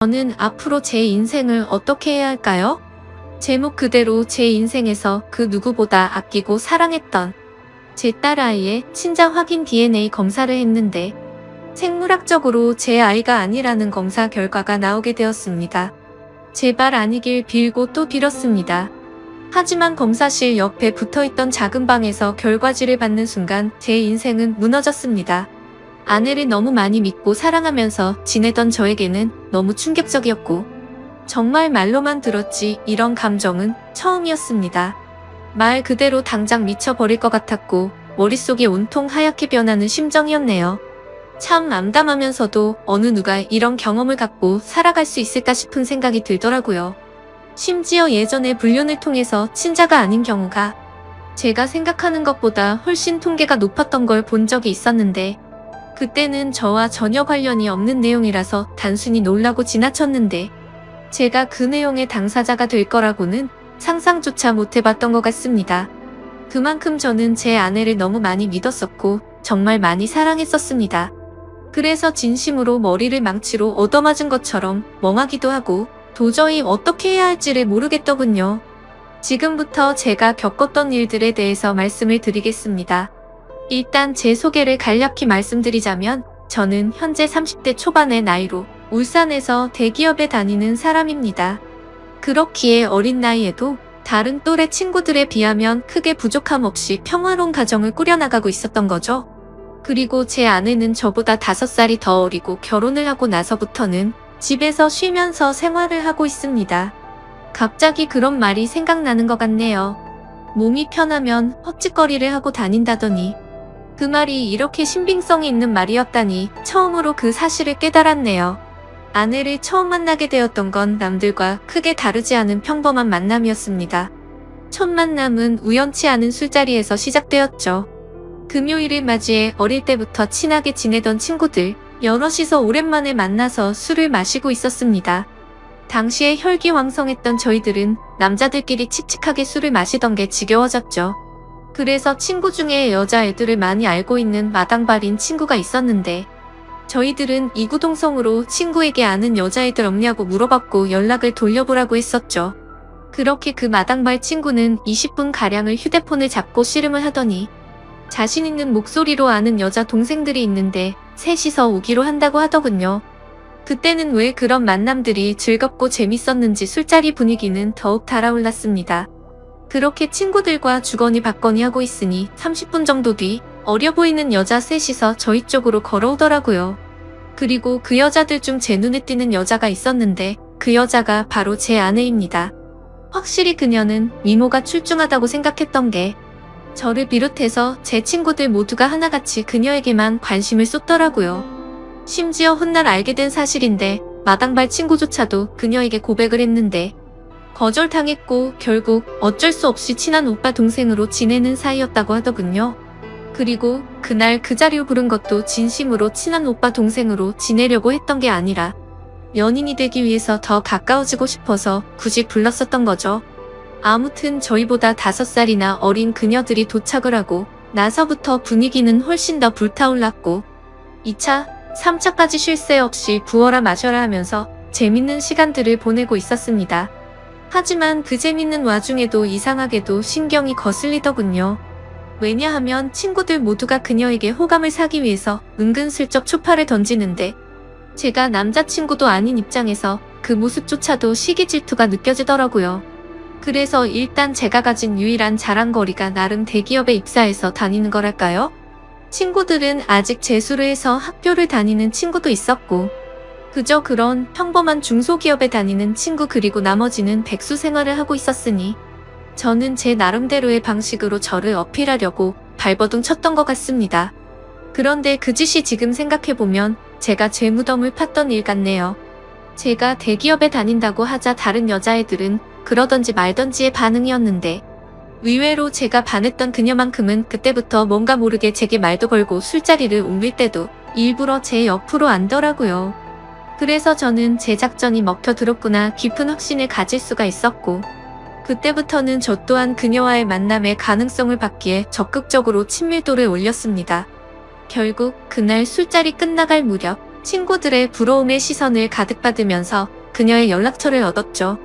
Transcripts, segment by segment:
저는 앞으로 제 인생을 어떻게 해야 할까요? 제목 그대로 제 인생에서 그 누구보다 아끼고 사랑했던 제 딸아이의 친자 확인 DNA 검사를 했는데 생물학적으로 제 아이가 아니라는 검사 결과가 나오게 되었습니다. 제발 아니길 빌고 또 빌었습니다. 하지만 검사실 옆에 붙어있던 작은 방에서 결과지를 받는 순간 제 인생은 무너졌습니다. 아내를 너무 많이 믿고 사랑하면서 지내던 저에게는 너무 충격적이었고 정말 말로만 들었지 이런 감정은 처음이었습니다. 말 그대로 당장 미쳐버릴 것 같았고 머릿속이 온통 하얗게 변하는 심정이었네요. 참 암담하면서도 어느 누가 이런 경험을 갖고 살아갈 수 있을까 싶은 생각이 들더라고요. 심지어 예전에 불륜을 통해서 친자가 아닌 경우가 제가 생각하는 것보다 훨씬 통계가 높았던 걸 본 적이 있었는데 그때는 저와 전혀 관련이 없는 내용이라서 단순히 놀라고 지나쳤는데 제가 그 내용의 당사자가 될 거라고는 상상조차 못 해봤던 것 같습니다. 그만큼 저는 제 아내를 너무 많이 믿었었고 정말 많이 사랑했었습니다. 그래서 진심으로 머리를 망치로 얻어맞은 것처럼 멍하기도 하고 도저히 어떻게 해야 할지를 모르겠더군요. 지금부터 제가 겪었던 일들에 대해서 말씀을 드리겠습니다. 일단 제 소개를 간략히 말씀드리자면 저는 현재 30대 초반의 나이로 울산에서 대기업에 다니는 사람입니다. 그렇기에 어린 나이에도 다른 또래 친구들에 비하면 크게 부족함 없이 평화로운 가정을 꾸려나가고 있었던 거죠. 그리고 제 아내는 저보다 5살이 더 어리고 결혼을 하고 나서부터는 집에서 쉬면서 생활을 하고 있습니다. 갑자기 그런 말이 생각나는 것 같네요. 몸이 편하면 헛짓거리를 하고 다닌다더니 그 말이 이렇게 신빙성이 있는 말이었다니 처음으로 그 사실을 깨달았네요. 아내를 처음 만나게 되었던 건 남들과 크게 다르지 않은 평범한 만남이었습니다. 첫 만남은 우연치 않은 술자리에서 시작되었죠. 금요일을 맞이해 어릴 때부터 친하게 지내던 친구들 여럿이서 오랜만에 만나서 술을 마시고 있었습니다. 당시에 혈기왕성했던 저희들은 남자들끼리 칙칙하게 술을 마시던 게 지겨워졌죠. 그래서 친구 중에 여자애들을 많이 알고 있는 마당발인 친구가 있었는데 저희들은 이구동성으로 친구에게 아는 여자애들 없냐고 물어봤고 연락을 돌려보라고 했었죠. 그렇게 그 마당발 친구는 20분가량을 휴대폰을 잡고 씨름을 하더니 자신 있는 목소리로 아는 여자 동생들이 있는데 셋이서 오기로 한다고 하더군요. 그때는 왜 그런 만남들이 즐겁고 재밌었는지 술자리 분위기는 더욱 달아올랐습니다. 그렇게 친구들과 주거니 받거니 하고 있으니 30분 정도 뒤 어려 보이는 여자 셋이서 저희 쪽으로 걸어오더라고요. 그리고 그 여자들 중 제 눈에 띄는 여자가 있었는데 그 여자가 바로 제 아내입니다. 확실히 그녀는 미모가 출중하다고 생각했던 게 저를 비롯해서 제 친구들 모두가 하나같이 그녀에게만 관심을 쏟더라고요. 심지어 훗날 알게 된 사실인데 마당발 친구조차도 그녀에게 고백을 했는데 거절당했고 결국 어쩔 수 없이 친한 오빠 동생으로 지내는 사이였다고 하더군요. 그리고 그날 그 자리로 부른 것도 진심으로 친한 오빠 동생으로 지내려고 했던 게 아니라 연인이 되기 위해서 더 가까워지고 싶어서 굳이 불렀었던 거죠. 아무튼 저희보다 5살이나 어린 그녀들이 도착을 하고 나서부터 분위기는 훨씬 더 불타올랐고 2차, 3차까지 쉴 새 없이 부어라 마셔라 하면서 재밌는 시간들을 보내고 있었습니다. 하지만 그 재밌는 와중에도 이상하게도 신경이 거슬리더군요. 왜냐하면 친구들 모두가 그녀에게 호감을 사기 위해서 은근슬쩍 초파를 던지는데 제가 남자친구도 아닌 입장에서 그 모습조차도 시기 질투가 느껴지더라고요. 그래서 일단 제가 가진 유일한 자랑거리가 나름 대기업에 입사해서 다니는 거랄까요? 친구들은 아직 재수를 해서 학교를 다니는 친구도 있었고 그저 그런 평범한 중소기업에 다니는 친구 그리고 나머지는 백수 생활을 하고 있었으니 저는 제 나름대로의 방식으로 저를 어필하려고 발버둥 쳤던 것 같습니다. 그런데 그 짓이 지금 생각해보면 제가 제 무덤을 팠던 일 같네요. 제가 대기업에 다닌다고 하자 다른 여자애들은 그러던지 말던지의 반응이었는데 의외로 제가 반했던 그녀만큼은 그때부터 뭔가 모르게 제게 말도 걸고 술자리를 옮길 때도 일부러 제 옆으로 앉더라고요. 그래서 저는 제 작전이 먹혀들었구나 깊은 확신을 가질 수가 있었고 그때부터는 저 또한 그녀와의 만남의 가능성을 받기에 적극적으로 친밀도를 올렸습니다. 결국 그날 술자리 끝나갈 무렵 친구들의 부러움의 시선을 가득 받으면서 그녀의 연락처를 얻었죠.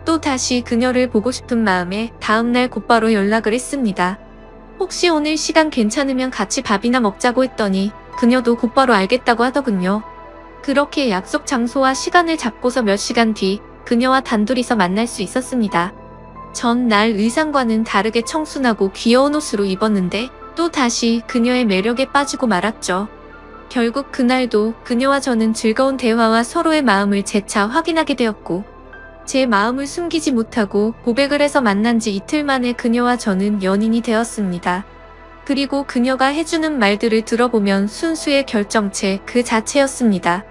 또 다시 그녀를 보고 싶은 마음에 다음날 곧바로 연락을 했습니다. 혹시 오늘 시간 괜찮으면 같이 밥이나 먹자고 했더니 그녀도 곧바로 알겠다고 하더군요. 그렇게 약속 장소와 시간을 잡고서 몇 시간 뒤 그녀와 단둘이서 만날 수 있었습니다. 전날 의상과는 다르게 청순하고 귀여운 옷으로 입었는데 또 다시 그녀의 매력에 빠지고 말았죠. 결국 그날도 그녀와 저는 즐거운 대화와 서로의 마음을 재차 확인하게 되었고 제 마음을 숨기지 못하고 고백을 해서 만난 지 이틀 만에 그녀와 저는 연인이 되었습니다. 그리고 그녀가 해주는 말들을 들어보면 순수의 결정체 그 자체였습니다.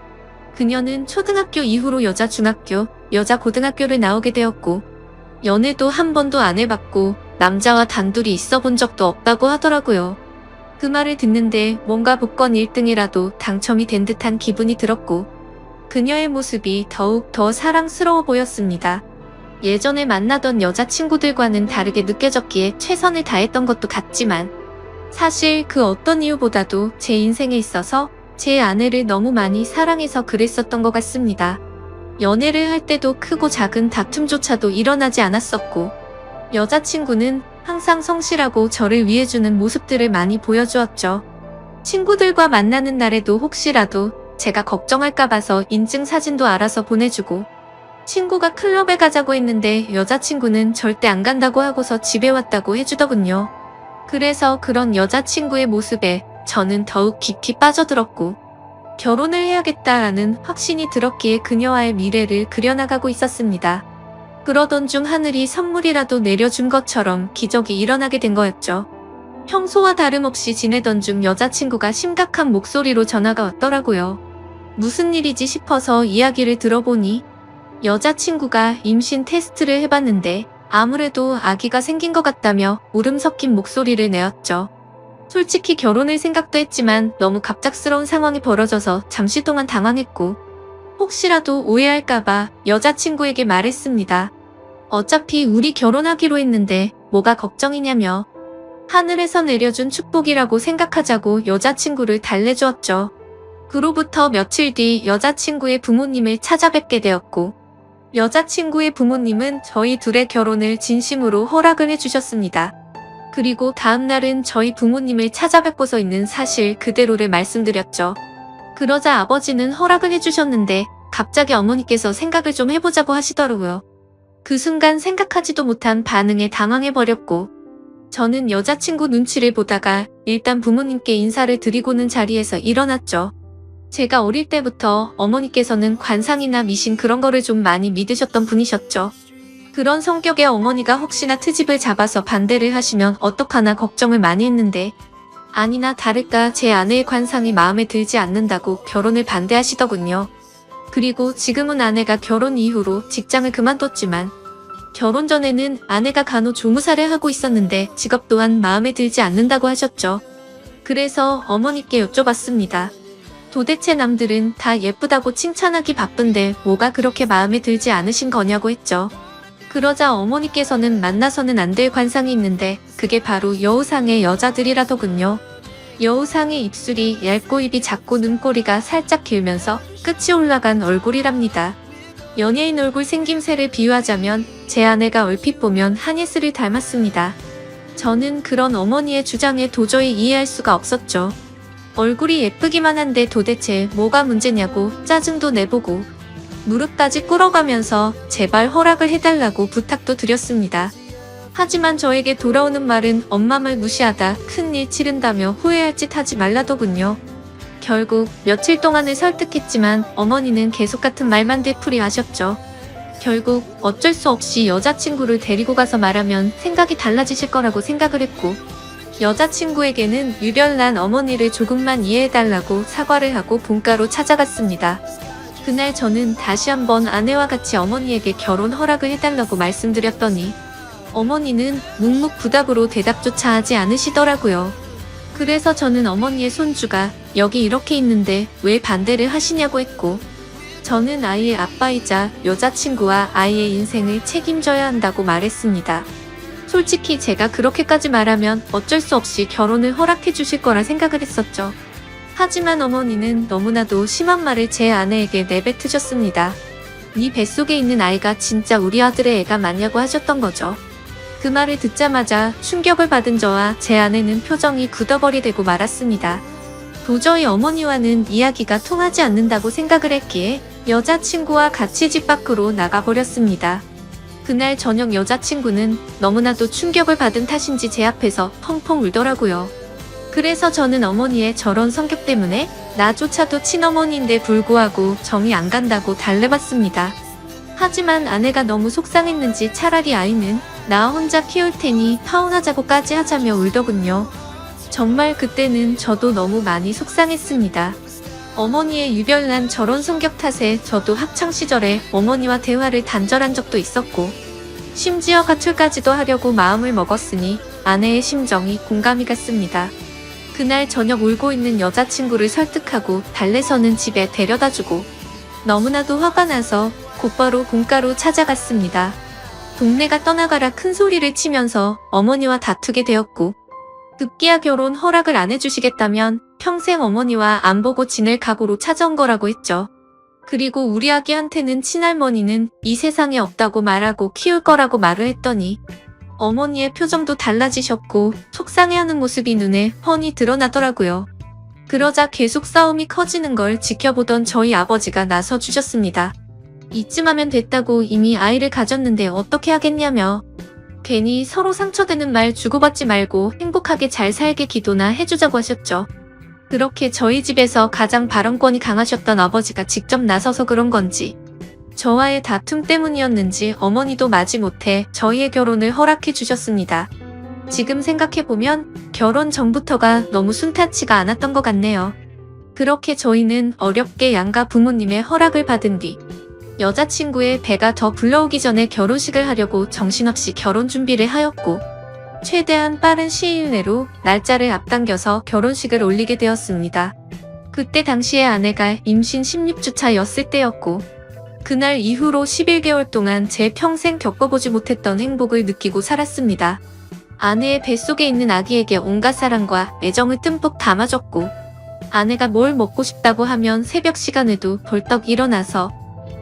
그녀는 초등학교 이후로 여자 중학교, 여자 고등학교를 나오게 되었고 연애도 한 번도 안 해봤고 남자와 단둘이 있어 본 적도 없다고 하더라고요. 그 말을 듣는데 뭔가 복권 1등이라도 당첨이 된 듯한 기분이 들었고 그녀의 모습이 더욱 더 사랑스러워 보였습니다. 예전에 만나던 여자친구들과는 다르게 느껴졌기에 최선을 다했던 것도 같지만 사실 그 어떤 이유보다도 제 인생에 있어서 제 아내를 너무 많이 사랑해서 그랬었던 것 같습니다. 연애를 할 때도 크고 작은 다툼조차도 일어나지 않았었고 여자친구는 항상 성실하고 저를 위해주는 모습들을 많이 보여주었죠. 친구들과 만나는 날에도 혹시라도 제가 걱정할까 봐서 인증사진도 알아서 보내주고 친구가 클럽에 가자고 했는데 여자친구는 절대 안 간다고 하고서 집에 왔다고 해주더군요. 그래서 그런 여자친구의 모습에 저는 더욱 깊이 빠져들었고 결혼을 해야겠다라는 확신이 들었기에 그녀와의 미래를 그려나가고 있었습니다. 그러던 중 하늘이 선물이라도 내려준 것처럼 기적이 일어나게 된 거였죠. 평소와 다름없이 지내던 중 여자친구가 심각한 목소리로 전화가 왔더라고요. 무슨 일이지 싶어서 이야기를 들어보니 여자친구가 임신 테스트를 해봤는데 아무래도 아기가 생긴 것 같다며 울음 섞인 목소리를 내었죠. 솔직히 결혼을 생각도 했지만 너무 갑작스러운 상황이 벌어져서 잠시 동안 당황했고 혹시라도 오해할까봐 여자친구에게 말했습니다. 어차피 우리 결혼하기로 했는데 뭐가 걱정이냐며 하늘에서 내려준 축복이라고 생각하자고 여자친구를 달래주었죠. 그로부터 며칠 뒤 여자친구의 부모님을 찾아뵙게 되었고 여자친구의 부모님은 저희 둘의 결혼을 진심으로 허락을 해주셨습니다. 그리고 다음날은 저희 부모님을 찾아뵙고서 있는 사실 그대로를 말씀드렸죠. 그러자 아버지는 허락을 해주셨는데 갑자기 어머니께서 생각을 좀 해보자고 하시더라고요. 그 순간 생각하지도 못한 반응에 당황해버렸고 저는 여자친구 눈치를 보다가 일단 부모님께 인사를 드리고는 자리에서 일어났죠. 제가 어릴 때부터 어머니께서는 관상이나 미신 그런 거를 좀 많이 믿으셨던 분이셨죠. 그런 성격의 어머니가 혹시나 트집을 잡아서 반대를 하시면 어떡하나 걱정을 많이 했는데 아니나 다를까 제 아내의 관상이 마음에 들지 않는다고 결혼을 반대하시더군요. 그리고 지금은 아내가 결혼 이후로 직장을 그만뒀지만 결혼 전에는 아내가 간호조무사를 하고 있었는데 직업 또한 마음에 들지 않는다고 하셨죠. 그래서 어머니께 여쭤봤습니다. 도대체 남들은 다 예쁘다고 칭찬하기 바쁜데 뭐가 그렇게 마음에 들지 않으신 거냐고 했죠. 그러자 어머니께서는 만나서는 안 될 관상이 있는데 그게 바로 여우상의 여자들이라더군요. 여우상의 입술이 얇고 입이 작고 눈꼬리가 살짝 길면서 끝이 올라간 얼굴이랍니다. 연예인 얼굴 생김새를 비유하자면 제 아내가 얼핏 보면 한예슬을 닮았습니다. 저는 그런 어머니의 주장에 도저히 이해할 수가 없었죠. 얼굴이 예쁘기만 한데 도대체 뭐가 문제냐고 짜증도 내보고 무릎까지 꿇어가면서 제발 허락을 해달라고 부탁도 드렸습니다. 하지만 저에게 돌아오는 말은 엄마 말 무시하다 큰일 치른다며 후회할 짓 하지 말라더군요. 결국 며칠 동안을 설득했지만 어머니는 계속 같은 말만 되풀이하셨죠. 결국 어쩔 수 없이 여자친구를 데리고 가서 말하면 생각이 달라지실 거라고 생각을 했고 여자친구에게는 유별난 어머니를 조금만 이해해달라고 사과를 하고 본가로 찾아갔습니다. 그날 저는 다시 한번 아내와 같이 어머니에게 결혼 허락을 해달라고 말씀드렸더니 어머니는 묵묵부답으로 대답조차 하지 않으시더라고요. 그래서 저는 어머니의 손주가 여기 이렇게 있는데 왜 반대를 하시냐고 했고 저는 아이의 아빠이자 여자친구와 아이의 인생을 책임져야 한다고 말했습니다. 솔직히 제가 그렇게까지 말하면 어쩔 수 없이 결혼을 허락해 주실 거라 생각을 했었죠. 하지만 어머니는 너무나도 심한 말을 제 아내에게 내뱉으셨습니다. 네 뱃속에 있는 아이가 진짜 우리 아들의 애가 맞냐고 하셨던 거죠. 그 말을 듣자마자 충격을 받은 저와 제 아내는 표정이 굳어버리되고 말았습니다. 도저히 어머니와는 이야기가 통하지 않는다고 생각을 했기에 여자친구와 같이 집 밖으로 나가버렸습니다. 그날 저녁 여자친구는 너무나도 충격을 받은 탓인지 제 앞에서 펑펑 울더라고요. 그래서 저는 어머니의 저런 성격 때문에 나조차도 친어머니인데 불구하고 정이 안 간다고 달래봤습니다. 하지만 아내가 너무 속상했는지 차라리 아이는 나 혼자 키울 테니 파혼하자고까지 하자며 울더군요. 정말 그때는 저도 너무 많이 속상했습니다. 어머니의 유별난 저런 성격 탓에 저도 학창시절에 어머니와 대화를 단절한 적도 있었고 심지어 가출까지도 하려고 마음을 먹었으니 아내의 심정이 공감이 갔습니다. 그날 저녁 울고 있는 여자친구를 설득하고 달래서는 집에 데려다주고 너무나도 화가 나서 곧바로 본가로 찾아갔습니다. 동네가 떠나가라 큰 소리를 치면서 어머니와 다투게 되었고 급기야 결혼 허락을 안 해주시겠다면 평생 어머니와 안 보고 지낼 각오로 찾아온 거라고 했죠. 그리고 우리 아기한테는 친할머니는 이 세상에 없다고 말하고 키울 거라고 말을 했더니 어머니의 표정도 달라지셨고 속상해하는 모습이 눈에 훤히 드러나더라고요. 그러자 계속 싸움이 커지는 걸 지켜보던 저희 아버지가 나서주셨습니다. 이쯤 하면 됐다고 이미 아이를 가졌는데 어떻게 하겠냐며 괜히 서로 상처되는 말 주고받지 말고 행복하게 잘 살게 기도나 해주자고 하셨죠. 그렇게 저희 집에서 가장 발언권이 강하셨던 아버지가 직접 나서서 그런 건지 저와의 다툼 때문이었는지 어머니도 마지못해 저희의 결혼을 허락해 주셨습니다. 지금 생각해보면 결혼 전부터가 너무 순탄치가 않았던 것 같네요. 그렇게 저희는 어렵게 양가 부모님의 허락을 받은 뒤 여자친구의 배가 더 불러오기 전에 결혼식을 하려고 정신없이 결혼 준비를 하였고 최대한 빠른 시일 내로 날짜를 앞당겨서 결혼식을 올리게 되었습니다. 그때 당시에 아내가 임신 16주차였을 때였고 그날 이후로 11개월 동안 제 평생 겪어보지 못했던 행복을 느끼고 살았습니다. 아내의 뱃속에 있는 아기에게 온갖 사랑과 애정을 듬뿍 담아줬고 아내가 뭘 먹고 싶다고 하면 새벽 시간에도 벌떡 일어나서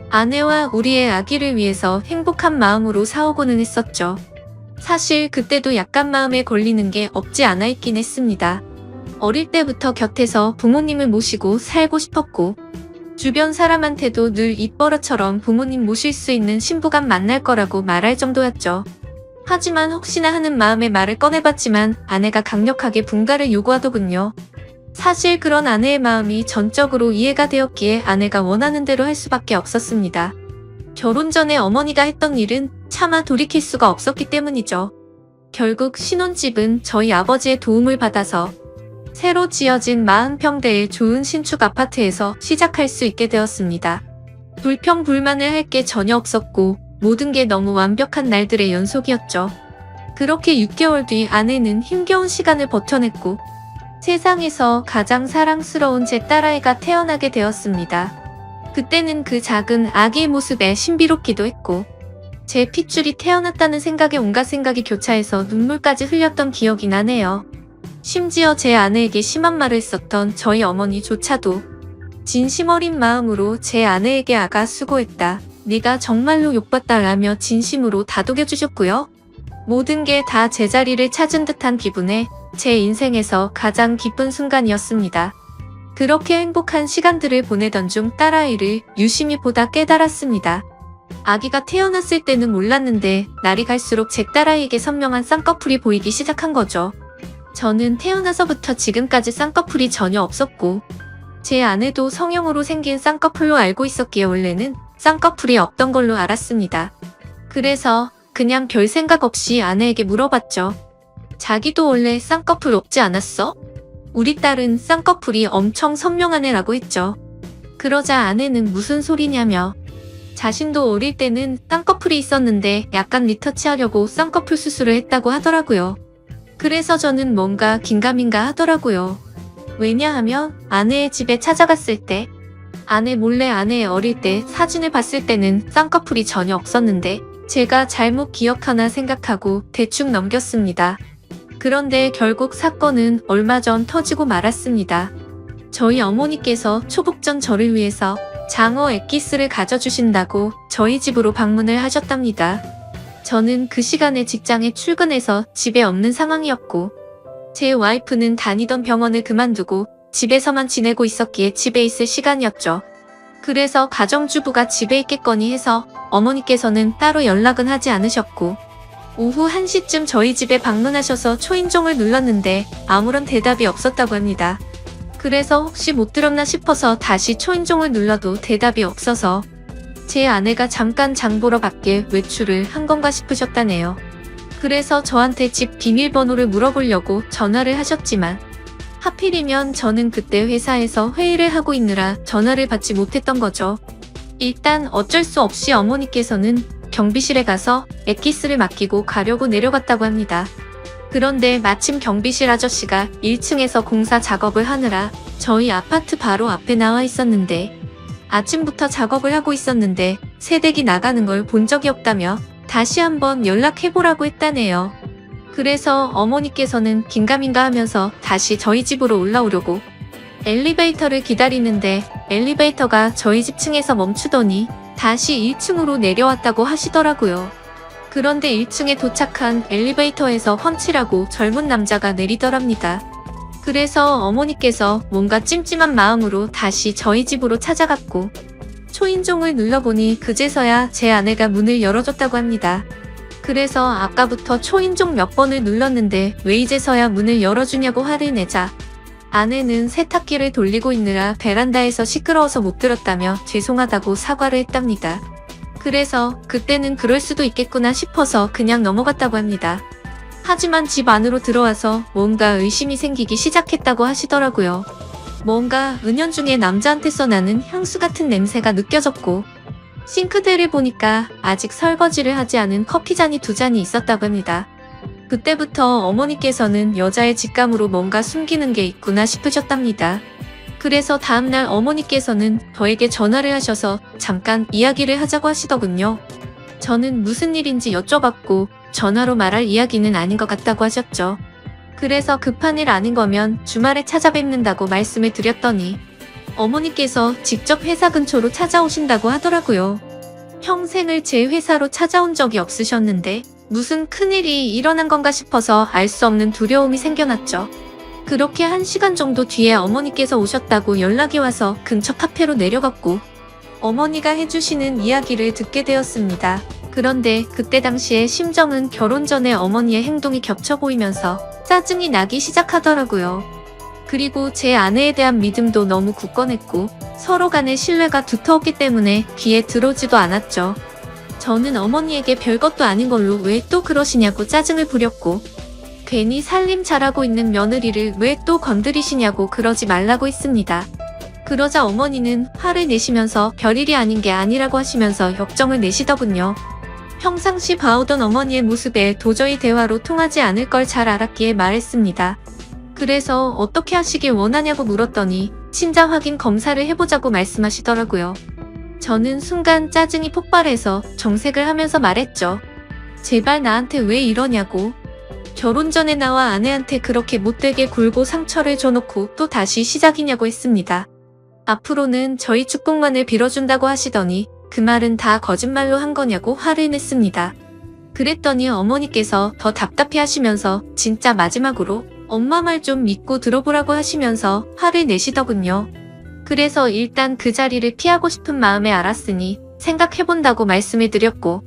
아내와 우리의 아기를 위해서 행복한 마음으로 사오고는 했었죠. 사실 그때도 약간 마음에 걸리는 게 없지 않아 있긴 했습니다. 어릴 때부터 곁에서 부모님을 모시고 살고 싶었고 주변 사람한테도 늘 입버릇처럼 부모님 모실 수 있는 신부가 만날 거라고 말할 정도였죠. 하지만 혹시나 하는 마음에 말을 꺼내봤지만 아내가 강력하게 분가를 요구하더군요. 사실 그런 아내의 마음이 전적으로 이해가 되었기에 아내가 원하는 대로 할 수밖에 없었습니다. 결혼 전에 어머니가 했던 일은 차마 돌이킬 수가 없었기 때문이죠. 결국 신혼집은 저희 아버지의 도움을 받아서 새로 지어진 40평대의 좋은 신축 아파트에서 시작할 수 있게 되었습니다. 불평불만을 할 게 전혀 없었고 모든 게 너무 완벽한 날들의 연속이었죠. 그렇게 6개월 뒤 아내는 힘겨운 시간을 버텨냈고 세상에서 가장 사랑스러운 제 딸아이가 태어나게 되었습니다. 그때는 그 작은 아기의 모습에 신비롭기도 했고 제 핏줄이 태어났다는 생각에 온갖 생각이 교차해서 눈물까지 흘렸던 기억이 나네요. 심지어 제 아내에게 심한 말을 썼던 저희 어머니조차도 진심 어린 마음으로 제 아내에게 아가 수고했다. 네가 정말로 욕봤다 라며 진심으로 다독여주셨고요. 모든 게 다 제자리를 찾은 듯한 기분에 제 인생에서 가장 기쁜 순간이었습니다. 그렇게 행복한 시간들을 보내던 중 딸아이를 유심히 보다 깨달았습니다. 아기가 태어났을 때는 몰랐는데 날이 갈수록 제 딸아이에게 선명한 쌍꺼풀이 보이기 시작한 거죠. 저는 태어나서부터 지금까지 쌍꺼풀이 전혀 없었고 제 아내도 성형으로 생긴 쌍꺼풀로 알고 있었기에 원래는 쌍꺼풀이 없던 걸로 알았습니다. 그래서 그냥 별 생각 없이 아내에게 물어봤죠. 자기도 원래 쌍꺼풀 없지 않았어? 우리 딸은 쌍꺼풀이 엄청 선명한 애라고 했죠. 그러자 아내는 무슨 소리냐며 자신도 어릴 때는 쌍꺼풀이 있었는데 약간 리터치하려고 쌍꺼풀 수술을 했다고 하더라고요. 그래서 저는 뭔가 긴가민가 하더라고요. 왜냐하면 아내의 집에 찾아갔을 때 아내 몰래 아내의 어릴 때 사진을 봤을 때는 쌍꺼풀이 전혀 없었는데 제가 잘못 기억하나 생각하고 대충 넘겼습니다. 그런데 결국 사건은 얼마 전 터지고 말았습니다. 저희 어머니께서 초복 전 저를 위해서 장어 액기스를 가져주신다고 저희 집으로 방문을 하셨답니다. 저는 그 시간에 직장에 출근해서 집에 없는 상황이었고 제 와이프는 다니던 병원을 그만두고 집에서만 지내고 있었기에 집에 있을 시간이었죠. 그래서 가정주부가 집에 있겠거니 해서 어머니께서는 따로 연락은 하지 않으셨고 오후 1시쯤 저희 집에 방문하셔서 초인종을 눌렀는데 아무런 대답이 없었다고 합니다. 그래서 혹시 못 들었나 싶어서 다시 초인종을 눌러도 대답이 없어서 제 아내가 잠깐 장 보러 밖에 외출을 한 건가 싶으셨다네요. 그래서 저한테 집 비밀번호를 물어보려고 전화를 하셨지만 하필이면 저는 그때 회사에서 회의를 하고 있느라 전화를 받지 못했던 거죠. 일단 어쩔 수 없이 어머니께서는 경비실에 가서 액기스를 맡기고 가려고 내려갔다고 합니다. 그런데 마침 경비실 아저씨가 1층에서 공사 작업을 하느라 저희 아파트 바로 앞에 나와 있었는데 아침부터 작업을 하고 있었는데 새댁이 나가는 걸 본 적이 없다며 다시 한번 연락해보라고 했다네요. 그래서 어머니께서는 긴가민가 하면서 다시 저희 집으로 올라오려고 엘리베이터를 기다리는데 엘리베이터가 저희 집 층에서 멈추더니 다시 1층으로 내려왔다고 하시더라고요. 그런데 1층에 도착한 엘리베이터에서 훤칠하고 젊은 남자가 내리더랍니다. 그래서 어머니께서 뭔가 찜찜한 마음으로 다시 저희 집으로 찾아갔고 초인종을 눌러보니 그제서야 제 아내가 문을 열어줬다고 합니다. 그래서 아까부터 초인종 몇 번을 눌렀는데 왜 이제서야 문을 열어주냐고 화를 내자 아내는 세탁기를 돌리고 있느라 베란다에서 시끄러워서 못 들었다며 죄송하다고 사과를 했답니다. 그래서 그때는 그럴 수도 있겠구나 싶어서 그냥 넘어갔다고 합니다. 하지만 집 안으로 들어와서 뭔가 의심이 생기기 시작했다고 하시더라고요. 뭔가 은연중에 남자한테서 나는 향수 같은 냄새가 느껴졌고 싱크대를 보니까 아직 설거지를 하지 않은 커피잔이 2잔이 있었다고 합니다. 그때부터 어머니께서는 여자의 직감으로 뭔가 숨기는 게 있구나 싶으셨답니다. 그래서 다음날 어머니께서는 저에게 전화를 하셔서 잠깐 이야기를 하자고 하시더군요. 저는 무슨 일인지 여쭤봤고 전화로 말할 이야기는 아닌 것 같다고 하셨죠. 그래서 급한 일 아닌 거면 주말에 찾아뵙는다고 말씀을 드렸더니 어머니께서 직접 회사 근처로 찾아오신다고 하더라고요. 평생을 제 회사로 찾아온 적이 없으셨는데 무슨 큰일이 일어난 건가 싶어서 알 수 없는 두려움이 생겨났죠. 그렇게 1시간 정도 뒤에 어머니께서 오셨다고 연락이 와서 근처 카페로 내려갔고 어머니가 해주시는 이야기를 듣게 되었습니다. 그런데 그때 당시에 심정은 결혼 전에 어머니의 행동이 겹쳐 보이면서 짜증이 나기 시작하더라고요. 그리고 제 아내에 대한 믿음도 너무 굳건했고 서로 간의 신뢰가 두터웠기 때문에 귀에 들어오지도 않았죠. 저는 어머니에게 별것도 아닌 걸로 왜 또 그러시냐고 짜증을 부렸고 괜히 살림 잘하고 있는 며느리를 왜 또 건드리시냐고 그러지 말라고 했습니다. 그러자 어머니는 화를 내시면서 별일이 아닌 게 아니라고 하시면서 역정을 내시더군요. 평상시 봐오던 어머니의 모습에 도저히 대화로 통하지 않을 걸 잘 알았기에 말했습니다. 그래서 어떻게 하시길 원하냐고 물었더니 친자 확인 검사를 해보자고 말씀하시더라고요. 저는 순간 짜증이 폭발해서 정색을 하면서 말했죠. 제발 나한테 왜 이러냐고. 결혼 전에 나와 아내한테 그렇게 못되게 굴고 상처를 줘놓고 또 다시 시작이냐고 했습니다. 앞으로는 저희 축복만을 빌어준다고 하시더니 그 말은 다 거짓말로 한 거냐고 화를 냈습니다. 그랬더니 어머니께서 더 답답해 하시면서 진짜 마지막으로 엄마 말 좀 믿고 들어보라고 하시면서 화를 내시더군요. 그래서 일단 그 자리를 피하고 싶은 마음에 알았으니 생각해본다고 말씀을 드렸고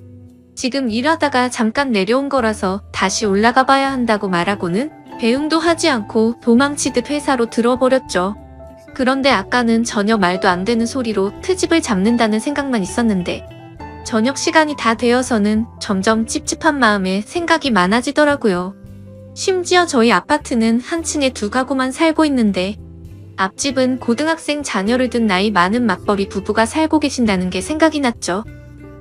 지금 일하다가 잠깐 내려온 거라서 다시 올라가 봐야 한다고 말하고는 배웅도 하지 않고 도망치듯 회사로 들어버렸죠. 그런데 아까는 전혀 말도 안 되는 소리로 트집을 잡는다는 생각만 있었는데 저녁 시간이 다 되어서는 점점 찝찝한 마음에 생각이 많아지더라고요. 심지어 저희 아파트는 한 층에 2가구만 살고 있는데 앞집은 고등학생 자녀를 둔 나이 많은 맞벌이 부부가 살고 계신다는 게 생각이 났죠.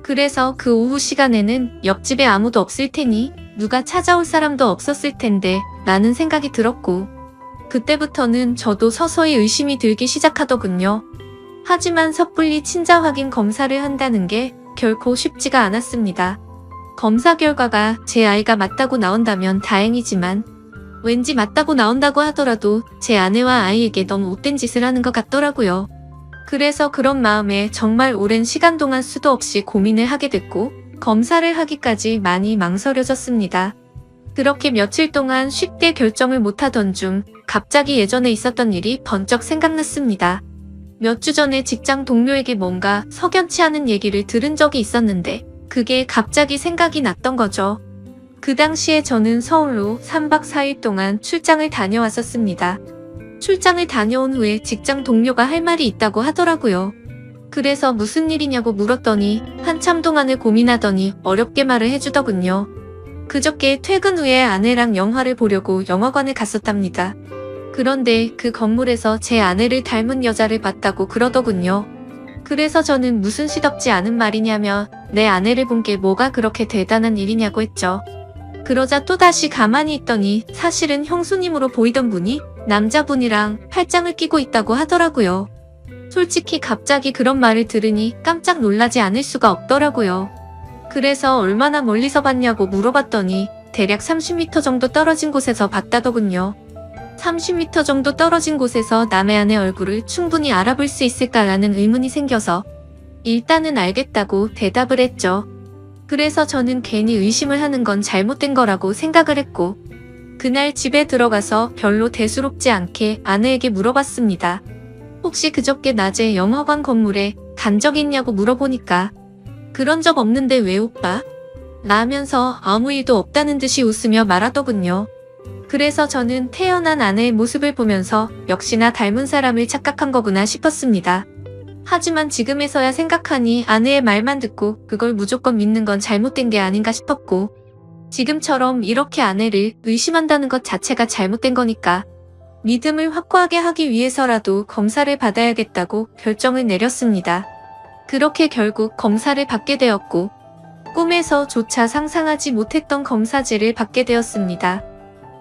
그래서 그 오후 시간에는 옆집에 아무도 없을 테니 누가 찾아올 사람도 없었을 텐데 라는 생각이 들었고 그때부터는 저도 서서히 의심이 들기 시작하더군요. 하지만 섣불리 친자 확인 검사를 한다는 게 결코 쉽지가 않았습니다. 검사 결과가 제 아이가 맞다고 나온다면 다행이지만 왠지 맞다고 나온다고 하더라도 제 아내와 아이에게 너무 못된 짓을 하는 것 같더라고요. 그래서 그런 마음에 정말 오랜 시간 동안 수도 없이 고민을 하게 됐고 검사를 하기까지 많이 망설여졌습니다. 그렇게 며칠 동안 쉽게 결정을 못하던 중 갑자기 예전에 있었던 일이 번쩍 생각났습니다. 몇 주 전에 직장 동료에게 뭔가 석연치 않은 얘기를 들은 적이 있었는데 그게 갑자기 생각이 났던 거죠. 그 당시에 저는 서울로 3박 4일 동안 출장을 다녀왔었습니다. 출장을 다녀온 후에 직장 동료가 할 말이 있다고 하더라고요. 그래서 무슨 일이냐고 물었더니 한참 동안을 고민하더니 어렵게 말을 해주더군요. 그저께 퇴근 후에 아내랑 영화를 보려고 영화관에 갔었답니다. 그런데 그 건물에서 제 아내를 닮은 여자를 봤다고 그러더군요. 그래서 저는 무슨 시덥지 않은 말이냐며 내 아내를 본 게 뭐가 그렇게 대단한 일이냐고 했죠. 그러자 또다시 가만히 있더니 사실은 형수님으로 보이던 분이 남자분이랑 팔짱을 끼고 있다고 하더라고요. 솔직히 갑자기 그런 말을 들으니 깜짝 놀라지 않을 수가 없더라고요. 그래서 얼마나 멀리서 봤냐고 물어봤더니 대략 30m 정도 떨어진 곳에서 봤다더군요. 30m 정도 떨어진 곳에서 남의 아내 얼굴을 충분히 알아볼 수 있을까라는 의문이 생겨서 일단은 알겠다고 대답을 했죠. 그래서 저는 괜히 의심을 하는 건 잘못된 거라고 생각을 했고 그날 집에 들어가서 별로 대수롭지 않게 아내에게 물어봤습니다. 혹시 그저께 낮에 영화관 건물에 간 적 있냐고 물어보니까 그런 적 없는데 왜 오빠? 라면서 아무 일도 없다는 듯이 웃으며 말하더군요. 그래서 저는 태어난 아내의 모습을 보면서 역시나 닮은 사람을 착각한 거구나 싶었습니다. 하지만 지금에서야 생각하니 아내의 말만 듣고 그걸 무조건 믿는 건 잘못된 게 아닌가 싶었고 지금처럼 이렇게 아내를 의심한다는 것 자체가 잘못된 거니까 믿음을 확고하게 하기 위해서라도 검사를 받아야겠다고 결정을 내렸습니다. 그렇게 결국 검사를 받게 되었고 꿈에서조차 상상하지 못했던 검사지를 받게 되었습니다.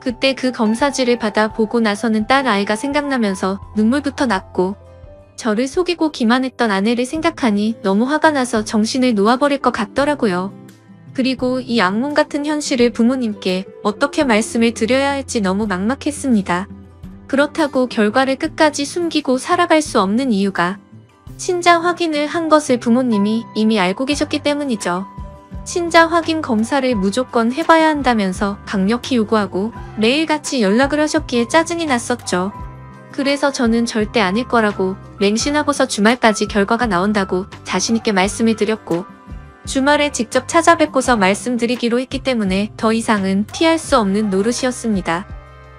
그때 그 검사지를 받아 보고 나서는 딸 아이가 생각나면서 눈물부터 났고 저를 속이고 기만했던 아내를 생각하니 너무 화가 나서 정신을 놓아버릴 것 같더라고요. 그리고 이 악몽 같은 현실을 부모님께 어떻게 말씀을 드려야 할지 너무 막막했습니다. 그렇다고 결과를 끝까지 숨기고 살아갈 수 없는 이유가 친자 확인을 한 것을 부모님이 이미 알고 계셨기 때문이죠. 친자 확인 검사를 무조건 해봐야 한다면서 강력히 요구하고 매일같이 연락을 하셨기에 짜증이 났었죠. 그래서 저는 절대 아닐 거라고 맹신하고서 주말까지 결과가 나온다고 자신있게 말씀을 드렸고 주말에 직접 찾아뵙고서 말씀드리기로 했기 때문에 더 이상은 피할 수 없는 노릇이었습니다.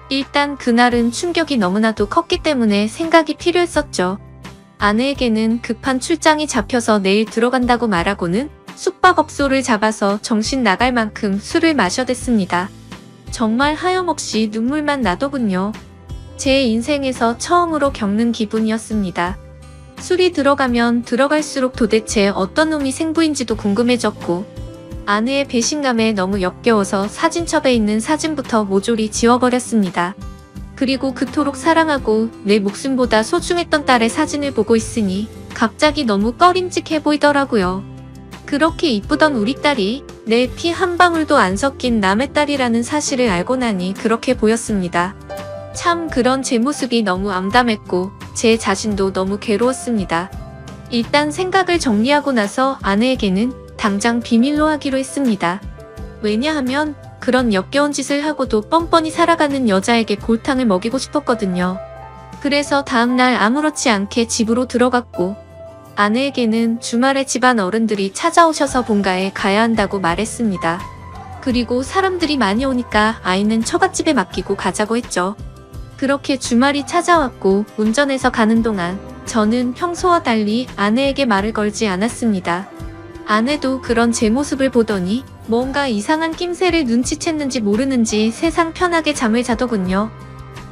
일단 그날은 충격이 너무나도 컸기 때문에 생각이 필요했었죠. 아내에게는 급한 출장이 잡혀서 내일 들어간다고 말하고는 숙박업소를 잡아서 정신 나갈 만큼 술을 마셔댔습니다. 정말 하염없이 눈물만 나더군요. 제 인생에서 처음으로 겪는 기분이었습니다. 술이 들어가면 들어갈수록 도대체 어떤 놈이 생부인지도 궁금해졌고 아내의 배신감에 너무 역겨워서 사진첩에 있는 사진부터 모조리 지워버렸습니다. 그리고 그토록 사랑하고 내 목숨보다 소중했던 딸의 사진을 보고 있으니 갑자기 너무 꺼림칙해 보이더라고요. 그렇게 이쁘던 우리 딸이 내 피 한 방울도 안 섞인 남의 딸이라는 사실을 알고 나니 그렇게 보였습니다. 참 그런 제 모습이 너무 암담했고 제 자신도 너무 괴로웠습니다. 일단 생각을 정리하고 나서 아내에게는 당장 비밀로 하기로 했습니다. 왜냐하면 그런 역겨운 짓을 하고도 뻔뻔히 살아가는 여자에게 골탕을 먹이고 싶었거든요. 그래서 다음날 아무렇지 않게 집으로 들어갔고 아내에게는 주말에 집안 어른들이 찾아오셔서 본가에 가야 한다고 말했습니다. 그리고 사람들이 많이 오니까 아이는 처갓집에 맡기고 가자고 했죠. 그렇게 주말이 찾아왔고 운전해서 가는 동안 저는 평소와 달리 아내에게 말을 걸지 않았습니다. 아내도 그런 제 모습을 보더니 뭔가 이상한 낌새를 눈치챘는지 모르는지 세상 편하게 잠을 자더군요.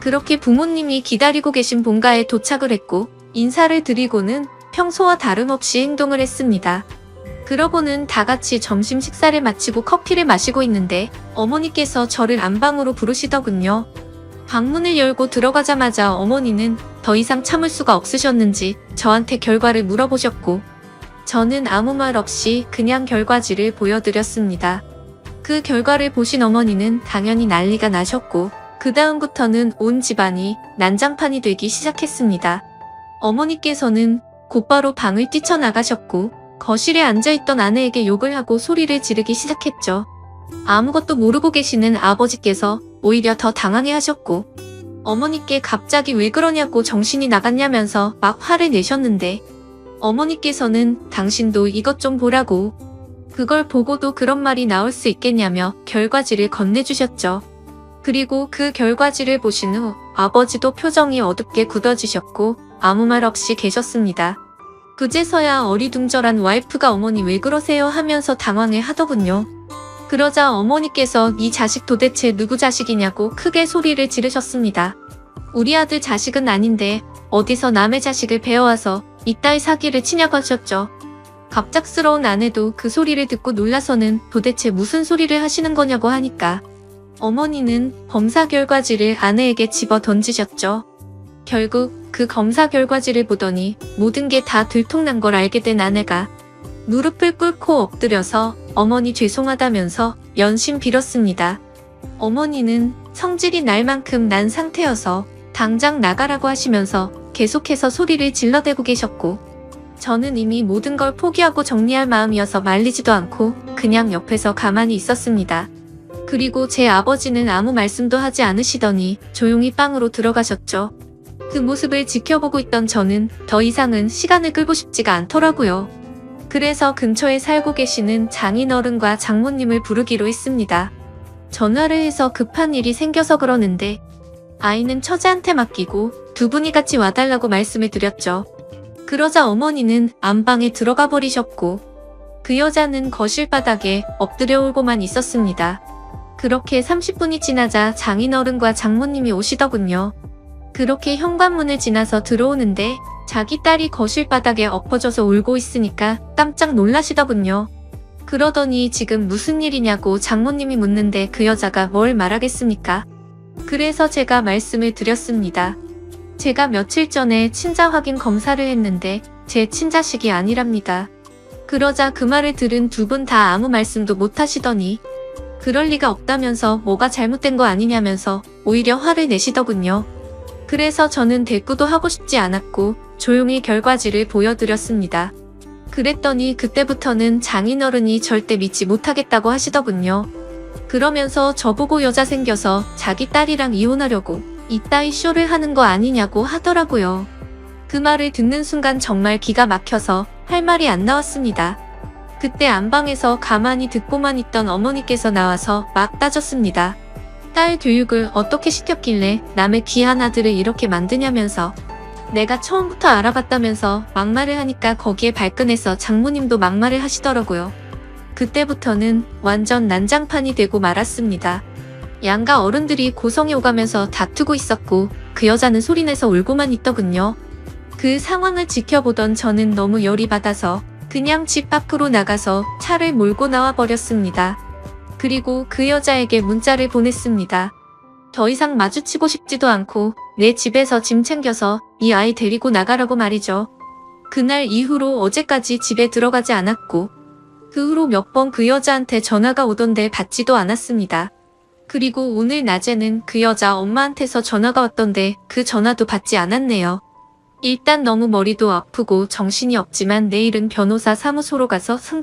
그렇게 부모님이 기다리고 계신 본가에 도착을 했고 인사를 드리고는 평소와 다름없이 행동을 했습니다. 그러고는 다 같이 점심 식사를 마치고 커피를 마시고 있는데 어머니께서 저를 안방으로 부르시더군요. 방문을 열고 들어가자마자 어머니는 더 이상 참을 수가 없으셨는지 저한테 결과를 물어보셨고 저는 아무 말 없이 그냥 결과지를 보여드렸습니다. 그 결과를 보신 어머니는 당연히 난리가 나셨고 그 다음부터는 온 집안이 난장판이 되기 시작했습니다. 어머니께서는 곧바로 방을 뛰쳐나가셨고 거실에 앉아있던 아내에게 욕을 하고 소리를 지르기 시작했죠. 아무것도 모르고 계시는 아버지께서 오히려 더 당황해 하셨고 어머니께 갑자기 왜 그러냐고 정신이 나갔냐면서 막 화를 내셨는데 어머니께서는 당신도 이것 좀 보라고 그걸 보고도 그런 말이 나올 수 있겠냐며 결과지를 건네주셨죠. 그리고 그 결과지를 보신 후 아버지도 표정이 어둡게 굳어지셨고 아무 말 없이 계셨습니다. 그제서야 어리둥절한 와이프가 어머니 왜 그러세요 하면서 당황해 하더군요. 그러자 어머니께서 이 자식 도대체 누구 자식이냐고 크게 소리를 지르셨습니다. 우리 아들 자식은 아닌데 어디서 남의 자식을 배워와서 이따위 사기를 치냐고 하셨죠. 갑작스러운 아내도 그 소리를 듣고 놀라서는 도대체 무슨 소리를 하시는 거냐고 하니까 어머니는 검사 결과지를 아내에게 집어 던지셨죠. 결국 그 검사 결과지를 보더니 모든 게 다 들통난 걸 알게 된 아내가 무릎을 꿇고 엎드려서 어머니 죄송하다면서 연신 빌었습니다. 어머니는 성질이 날 만큼 난 상태여서 당장 나가라고 하시면서 계속해서 소리를 질러대고 계셨고 저는 이미 모든 걸 포기하고 정리할 마음이어서 말리지도 않고 그냥 옆에서 가만히 있었습니다. 그리고 제 아버지는 아무 말씀도 하지 않으시더니 조용히 방으로 들어가셨죠. 그 모습을 지켜보고 있던 저는 더 이상은 시간을 끌고 싶지가 않더라고요. 그래서 근처에 살고 계시는 장인어른과 장모님을 부르기로 했습니다. 전화를 해서 급한 일이 생겨서 그러는데 아이는 처제한테 맡기고 두 분이 같이 와달라고 말씀을 드렸죠. 그러자 어머니는 안방에 들어가 버리셨고 그 여자는 거실 바닥에 엎드려 울고만 있었습니다. 그렇게 30분이 지나자 장인어른과 장모님이 오시더군요. 그렇게 현관문을 지나서 들어오는데 자기 딸이 거실 바닥에 엎어져서 울고 있으니까 깜짝 놀라시더군요. 그러더니 지금 무슨 일이냐고 장모님이 묻는데 그 여자가 뭘 말하겠습니까? 그래서 제가 말씀을 드렸습니다. 제가 며칠 전에 친자 확인 검사를 했는데 제 친자식이 아니랍니다. 그러자 그 말을 들은 두 분 다 아무 말씀도 못 하시더니 그럴 리가 없다면서 뭐가 잘못된 거 아니냐면서 오히려 화를 내시더군요. 그래서 저는 대꾸도 하고 싶지 않았고 조용히 결과지를 보여드렸습니다. 그랬더니 그때부터는 장인어른이 절대 믿지 못하겠다고 하시더군요. 그러면서 저보고 여자 생겨서 자기 딸이랑 이혼하려고 이따위 쇼를 하는 거 아니냐고 하더라고요. 그 말을 듣는 순간 정말 기가 막혀서 할 말이 안 나왔습니다. 그때 안방에서 가만히 듣고만 있던 어머니께서 나와서 막 따졌습니다. 딸 교육을 어떻게 시켰길래 남의 귀한 아들을 이렇게 만드냐면서 내가 처음부터 알아봤다면서 막말을 하니까 거기에 발끈해서 장모님도 막말을 하시더라고요. 그때부터는 완전 난장판이 되고 말았습니다. 양가 어른들이 고성에 오가면서 다투고 있었고 그 여자는 소리내서 울고만 있더군요. 그 상황을 지켜보던 저는 너무 열이 받아서 그냥 집 밖으로 나가서 차를 몰고 나와 버렸습니다. 그리고 그 여자에게 문자를 보냈습니다. 더 이상 마주치고 싶지도 않고 내 집에서 짐 챙겨서 이 아이 데리고 나가라고 말이죠. 그날 이후로 어제까지 집에 들어가지 않았고 그 후로 몇 번 그 여자한테 전화가 오던데 받지도 않았습니다. 그리고 오늘 낮에는 그 여자 엄마한테서 전화가 왔던데 그 전화도 받지 않았네요. 일단 너무 머리도 아프고 정신이 없지만 내일은 변호사 사무소로 가서 상담